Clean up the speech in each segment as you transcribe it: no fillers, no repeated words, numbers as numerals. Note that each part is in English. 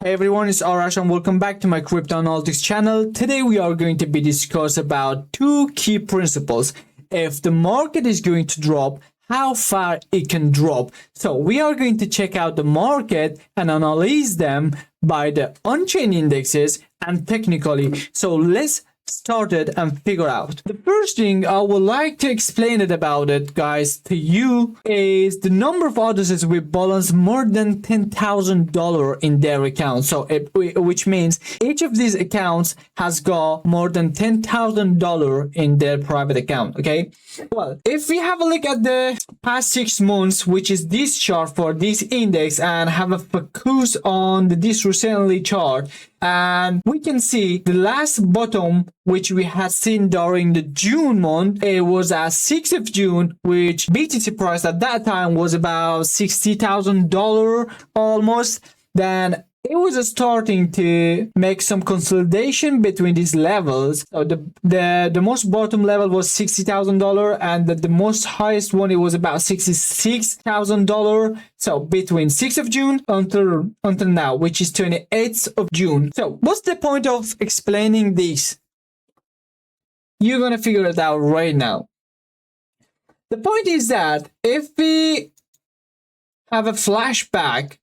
Hey everyone, it's Arash and welcome back to my crypto analytics channel. Today we are going to be discussing about two key principles. If the market is going to drop, how far it can drop. So we are going to check out the market and analyze them by the on-chain indexes and technically. So let's start it and figure out. The first thing I would like to explain it about it, guys, to you is the number of addresses with balance more than $10,000 in their account. So which means each of these accounts has got more than $10,000 in their private account. Okay. Well, if we have a look at the past 6 months, which is this chart for this index, and have a focus on this recently chart, and we can see the last bottom which we had seen during the June month, it was at 6th of June, which BTC price at that time was about $60,000 almost. Then it was starting to make some consolidation between these levels. So the most bottom level was $60,000 and the most highest one, it was about $66,000. So between 6th of June until now, which is 28th of June. So what's the point of explaining this? You're going to figure it out right now. The point is that if we have a flashback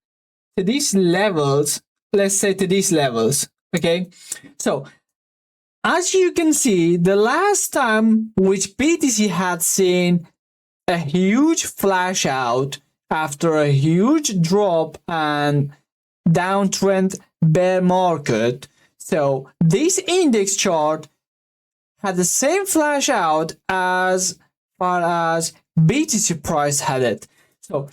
to these levels, let's say to these levels, okay? So as you can see, the last time which BTC had seen a huge flash out after a huge drop and downtrend bear market, so this index chart had the same flash out as far as BTC price had it. So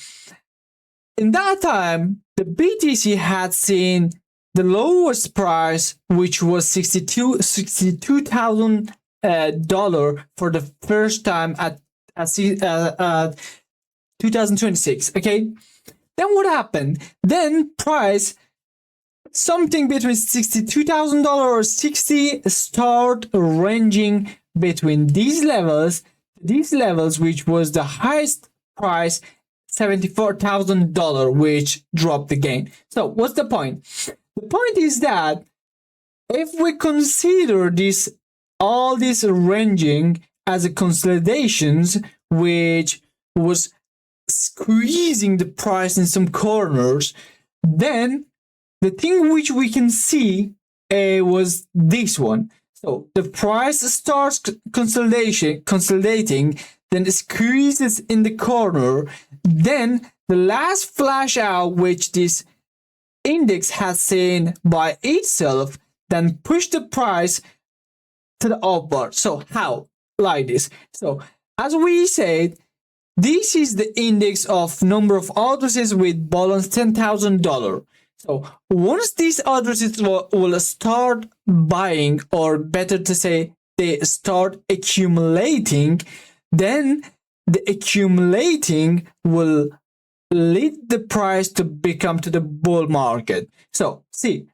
in that time, the BTC had seen the lowest price, which was $62,000 for the first time at 2026. Okay, then what happened? Then price something between $62,000 or 60 start ranging between these levels, which was the highest price, $74,000, which dropped again. So what's the point? The point is that if we consider all this ranging as a consolidations, which was squeezing the price in some corners, then the thing which we can see was this one. So the price starts consolidating, then it squeezes in the corner. Then the last flash out, which this index has seen by itself, then push the price to the upward. So how? Like this. So as we said, this is the index of number of addresses with balance $10,000. So once these addresses will start buying, or better to say, they start accumulating, then the accumulating will lead the price to become to the bull market. So see,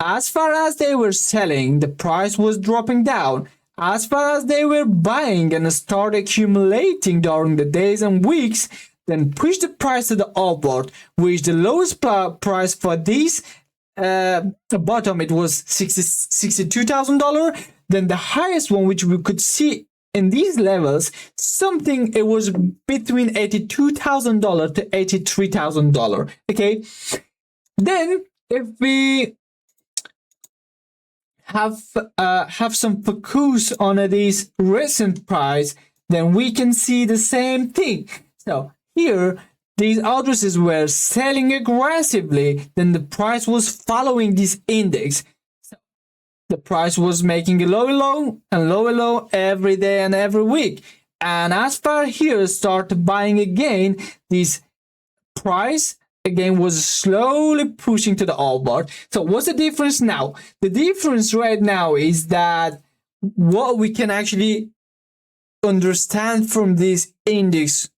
as far as they were selling, the price was dropping down. As far as they were buying and start accumulating during the days and weeks, then push the price to the upward, which the lowest price for this bottom, it was $62,000. Then the highest one, which we could see in these levels, something, it was between $82,000 to $83,000. Okay. Then if we have some focus on this recent price, then we can see the same thing. So here, these addresses were selling aggressively, then the price was following this index. So the price was making a lower low and lower low every day and every week. And as far here started buying again, this price again was slowly pushing to the upward. So what's the difference now? The difference right now is that what we can actually understand from this index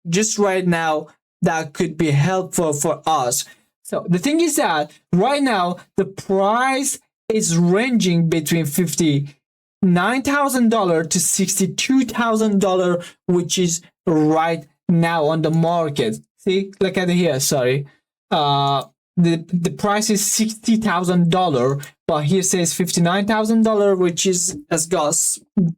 just right now that could be helpful for us. So the thing is that right now the price is ranging between $59,000 to $62,000, which is right now on the market. See, look at it here. Sorry, the price is $60,000, but here says $59,000, which is has got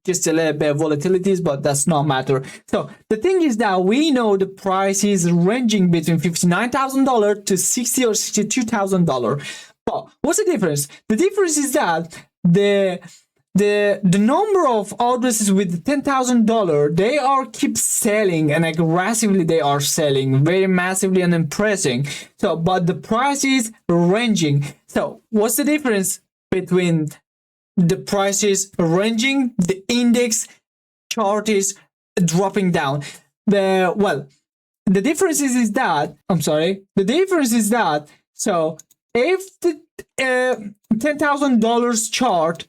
just a little bit of volatilities, but that's not matter. So the thing is that we know the price is ranging between $59,000 to $60,000 or $62,000. But what's the difference? The difference is that the number of addresses with $10,000, they are keep selling, and aggressively they are selling very massively and impressing. So but the price is ranging. So what's the difference between the prices ranging, the index chart is dropping down? The difference is that so if the $10,000 chart,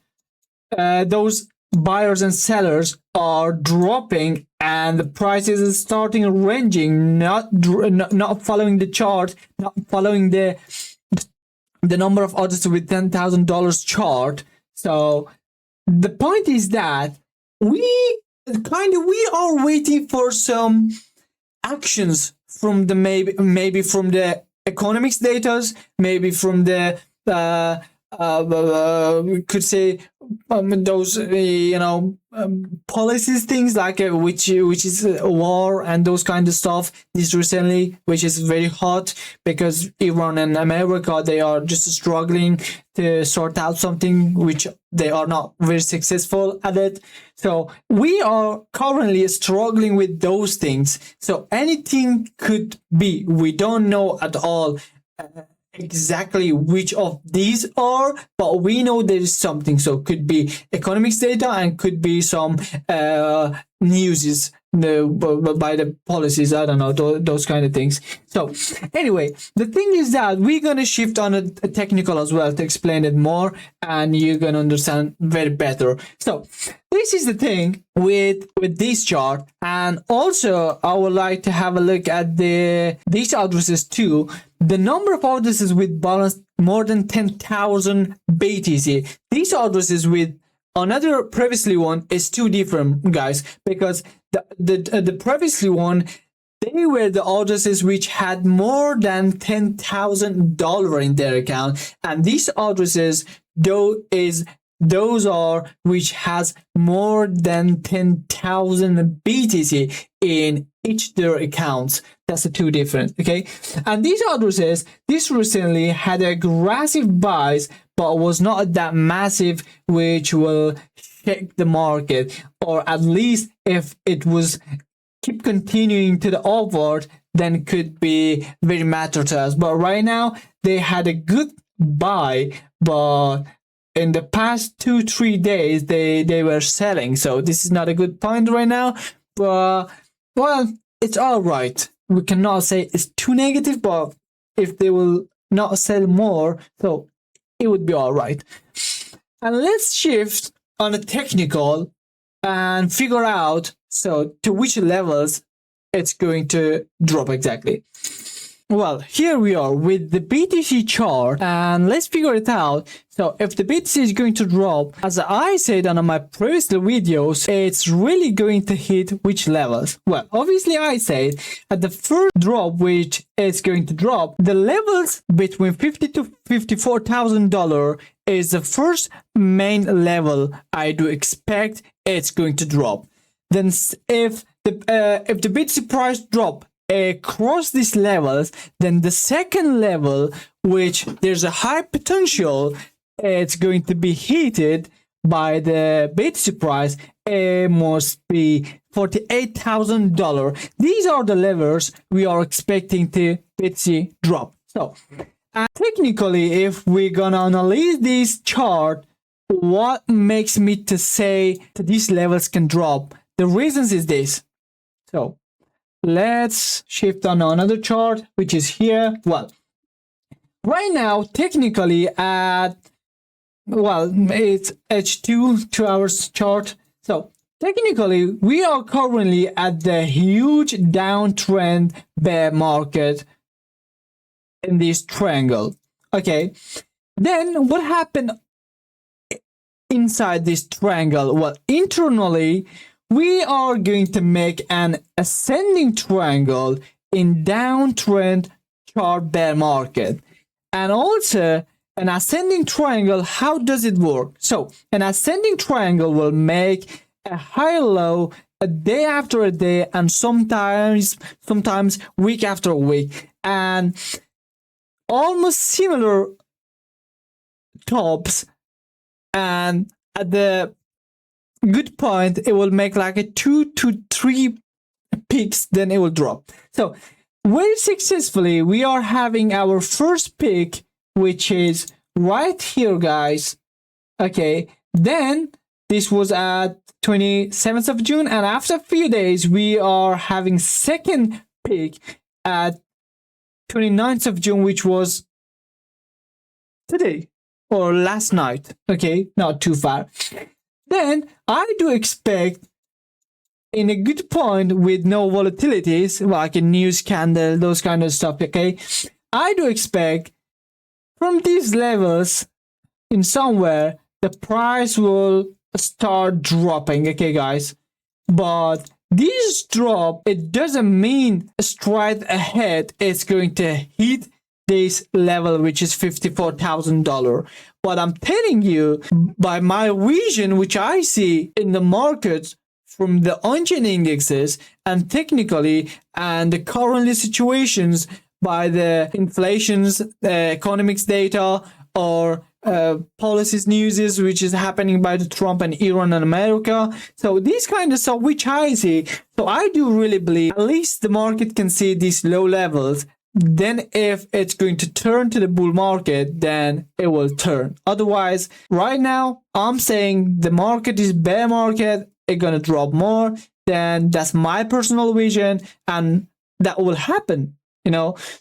those buyers and sellers are dropping and the prices is starting ranging, not following the chart, not following the number of orders with $10,000 chart. So the point is that we are waiting for some actions from the maybe from the economics data, maybe from the we could say those policies, things like which is war and those kind of stuff this recently, which is very hot because Iran and America, they are just struggling to sort out something which they are not very successful at it. So we are currently struggling with those things. So anything could be, we don't know at all exactly which of these are, but we know there is something. So could be economics data and could be some news by the policies, I don't know, those kind of things. So anyway, the thing is that we're going to shift on a technical as well to explain it more, and you're going to understand very better. So this is the thing with this chart, and also I would like to have a look at these addresses too. The number of addresses with balance more than 10,000 BTC. These addresses with another previously one is too different, guys, because the previously one, they were the addresses which had more than $10,000 in their account, and these addresses those are which has more than 10,000 BTC in each their accounts. That's the two different, okay? And these addresses, this recently had aggressive buys, but was not that massive, which will shake the market, or at least if it was keep continuing to the upward, then could be very matter to us. But right now, they had a good buy, but in the past 2-3 days, they were selling. So this is not a good point right now, but well, it's all right. We cannot say it's too negative, but if they will not sell more, so it would be all right. And let's shift on a technical and figure out so to which levels it's going to drop exactly. Well, here we are with the BTC chart, and let's figure it out. So if the BTC is going to drop, as I said on my previous videos, it's really going to hit which levels? Well, obviously I said at the first drop, which it's going to drop, the levels between $50,000 to $54,000 is the first main level I do expect it's going to drop. Then if the BTC price drop across these levels, then the second level, which there's a high potential it's going to be heated by the BTC price, it must be $48,000. These are the levels we are expecting to BTC drop. So technically, if we're gonna analyze this chart, what makes me to say that these levels can drop? The reasons is this. So let's shift on another chart, which is here. Well, right now, technically it's H2, 2 hours chart. So technically, we are currently at the huge downtrend bear market in this triangle. Okay. Then what happened inside this triangle? Well, internally, we are going to make an ascending triangle in downtrend chart bear market. And also an ascending triangle, how does it work? So an ascending triangle will make a high low a day after a day, and sometimes week after week, and almost similar tops, and at the good point it will make like a 2 to 3 peaks, then it will drop. So very successfully we are having our first peak, which is right here, guys. Okay, then this was at 27th of June, and after a few days we are having second peak at 29th of June, which was today or last night. Okay, not too far. Then I do expect in a good point with no volatilities, like a news candle, those kind of stuff, okay, I do expect from these levels in somewhere the price will start dropping, okay guys. But this drop, it doesn't mean straight ahead it's going to hit this level, which is $54,000. But I'm telling you, by my vision, which I see in the markets from the on-chain indexes and technically, and the currently situations by the inflations, economics data, or policies news, which is happening by the Trump and Iran and America. So these kind of stuff which I see. So I do really believe at least the market can see these low levels. Then if it's going to turn to the bull market, then it will turn. Otherwise, right now, I'm saying the market is bear market. It's going to drop more. Then that's my personal vision, and that will happen.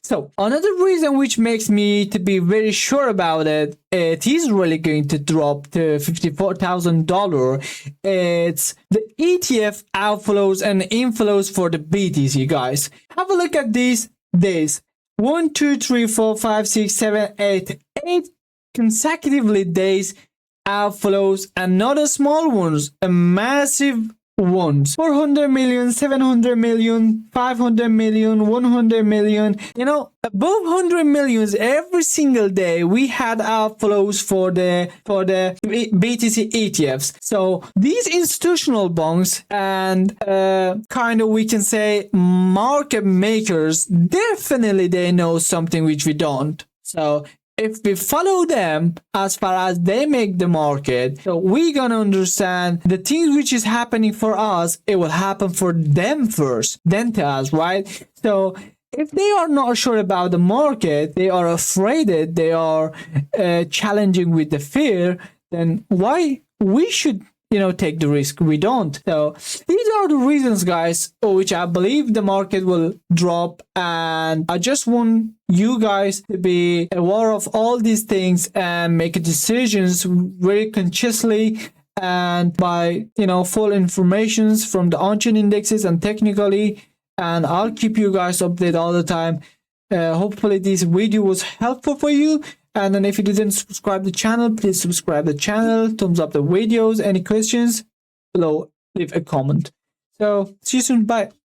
So another reason which makes me to be very sure about it, it is really going to drop to $54,000. It's the ETF outflows and inflows for the BTC, guys. Have a look at these days. 1, 2, 3, 4, 5, 6, 7, 8 consecutively days outflows, and not a small ones, a massive ones. 400 million, 700 million, 500 million, 100 million, above 100 millions every single day we had outflows for the BTC ETFs. So these institutional bonds and kind of, we can say, market makers, definitely they know something which we don't. So if we follow them as far as they make the market, so we're gonna understand the things which is happening for us, it will happen for them first, then to us, right? So if they are not sure about the market, they are afraid, they are challenging with the fear, then why we should take the risk? We don't. So these are the reasons, guys, which I believe the market will drop, and I just want you guys to be aware of all these things and make decisions very consciously and by full informations from the on-chain indexes and technically, and I'll keep you guys updated all the time. Hopefully this video was helpful for you. And then if you didn't subscribe the channel, please subscribe the channel, thumbs up the videos. Any questions below, leave a comment. So see you soon. Bye.